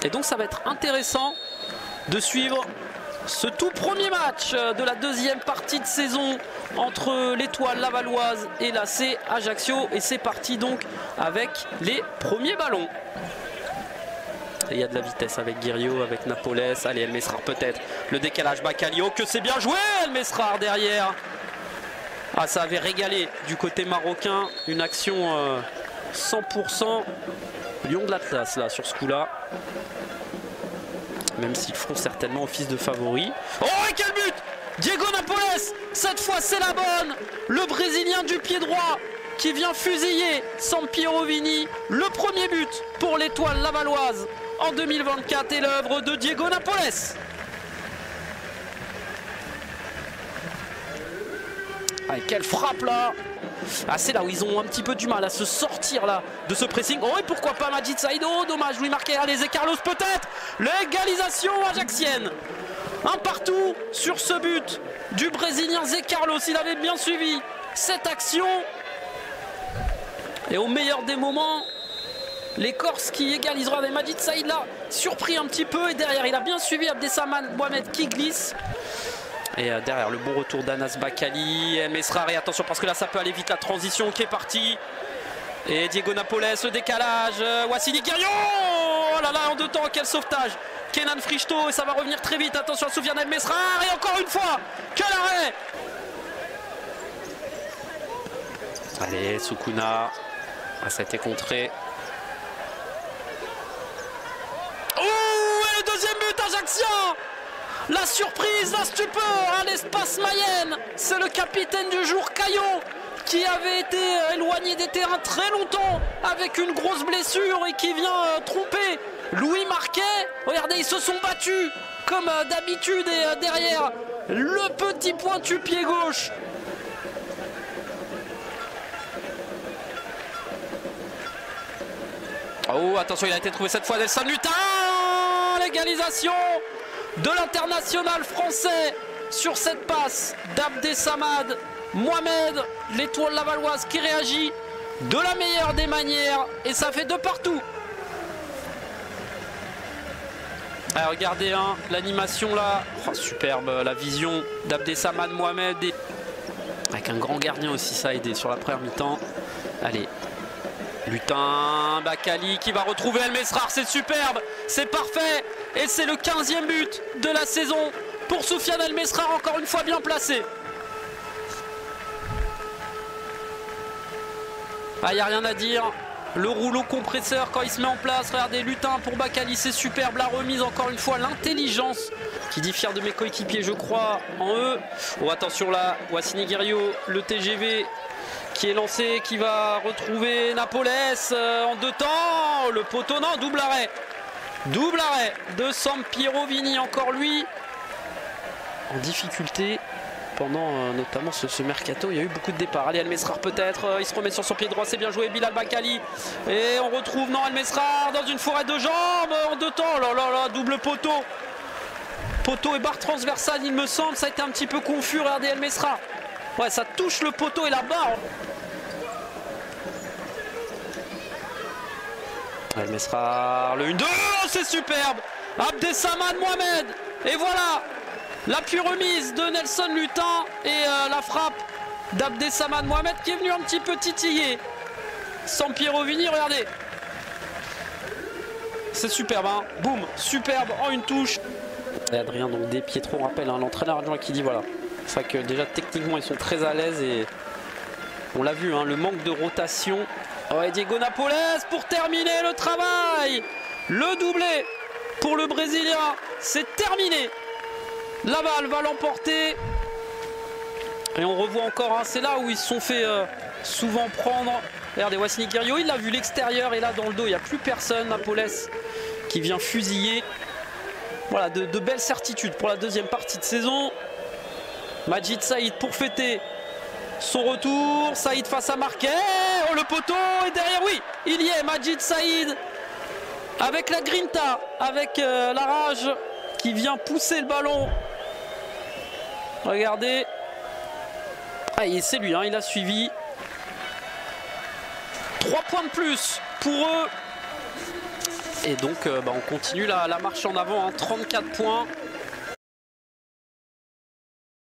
Et donc ça va être intéressant de suivre ce tout premier match de la deuxième partie de saison entre l'Étoile Lavalloise et l'AC Ajaccio. Et c'est parti donc avec les premiers ballons. Et il y a de la vitesse avec Guiriot, avec Napoles. Allez, El Mesrar peut-être. Le décalage Bacalio, que c'est bien joué El Mesrar derrière. Ah, ça avait régalé du côté marocain. Une action 100% Lion de l'Atlas là sur ce coup-là. Même s'ils feront certainement office de favori. Oh, et quel but! Diego Napoles, cette fois c'est la bonne. Le Brésilien du pied droit qui vient fusiller Sampiero Vini. Le premier but pour l'Étoile Lavalloise en 2024 est l'œuvre de Diego Napoles. Ah, quelle frappe là! Ah, c'est là où ils ont un petit peu du mal à se sortir là de ce pressing. Oh, et pourquoi pas Majid Saïd? Oh, dommage, Louis Marquet, allez, Zé Carlos peut-être. L'égalisation ajaxienne. Un partout sur ce but du Brésilien Zé Carlos. Il avait bien suivi cette action. Et au meilleur des moments, les Corses qui égaliseront avec Majid Saïd là, surpris un petit peu. Et derrière, il a bien suivi Abdessaman Mohamed qui glisse. Et derrière le bon retour d'Anas Bakali, El Mesrar, et attention parce que là ça peut aller vite, la transition qui est partie. Et Diego Napoles, le décalage, Wassini Guiriot, oh là là, en deux temps, quel sauvetage. Kenan Frichto, et ça va revenir très vite, attention à Soufiane El Mesrar, et encore une fois, quel arrêt. Allez, Soukouna, ah, ça a été contré. Oh, et le deuxième but ajaxien. La surprise, la stupeur à l'espace Mayenne. C'est le capitaine du jour, Caillon, qui avait été éloigné des terrains très longtemps avec une grosse blessure et qui vient tromper Louis Marquet. Regardez, ils se sont battus comme d'habitude et derrière le petit pointu pied gauche. Oh, attention, il a été trouvé cette fois, Nelson Lutin. L'égalisation de l'international français sur cette passe d'Abdessamad Mohamed, l'Étoile Lavalloise qui réagit de la meilleure des manières et ça fait de partout. Alors, regardez l'animation là, oh, superbe la vision d'Abdessamad Mohamed et... avec un grand gardien aussi, ça a aidé sur la première mi-temps. Allez, Lutin, Bakali qui va retrouver El Mesrar, c'est superbe, c'est parfait. Et c'est le 15e but de la saison pour Soufiane El Mesrar, encore une fois bien placé. Ah, il n'y a rien à dire. Le rouleau compresseur quand il se met en place. Regardez, Lutin pour Bakali, c'est superbe. La remise, encore une fois, l'intelligence qui dit fier de mes coéquipiers, je crois en eux. Oh, attention là, Wassini Guiriot, le TGV qui est lancé, qui va retrouver Napoles en deux temps. Le poteau, non, double arrêt. Double arrêt de Sampiero Vini, encore lui en difficulté pendant notamment ce mercato. Il y a eu beaucoup de départs. Allez, El Mesrar peut-être, il se remet sur son pied droit, c'est bien joué, Bilal Bakali. Et on retrouve, non, El Mesrar dans une forêt de jambes en deux temps. Oh là là là, double poteau. Poteau et barre transversale, il me semble, ça a été un petit peu confus. Regardez El Mesrar. Ouais, ça touche le poteau et la barre. El Mesrar, le 1-2, oh, c'est superbe. Abdessaman Mohamed. Et voilà, l'appui remise de Nelson Lutin et la frappe d'Abdessaman Mohamed qui est venu un petit peu titiller Sampiero Vini, regardez. C'est superbe, hein. Boum, superbe en une touche. Et Adrien donc des Pietro, on rappelle, hein, l'entraîneur adjoint qui dit voilà. C'est vrai que déjà techniquement ils sont très à l'aise et on l'a vu, hein, le manque de rotation. Ouais, Diego Napoles pour terminer le travail. Le doublé pour le Brésilien, c'est terminé. Laval va l'emporter. Et on revoit encore, hein, c'est là où ils se sont fait souvent prendre. Regardez, Wassini Guiriot, il a vu l'extérieur et là dans le dos, il n'y a plus personne. Napoles qui vient fusiller. Voilà, de belles certitudes pour la deuxième partie de saison. Majid Saïd pour fêter son retour. Saïd face à Marquet. Oh, le poteau. Et derrière, oui, il y est. Majid Saïd avec la grinta, avec la rage qui vient pousser le ballon. Regardez. Ah, c'est lui, hein, il a suivi. 3 points de plus pour eux. Et donc on continue la marche en avant, hein. 34 points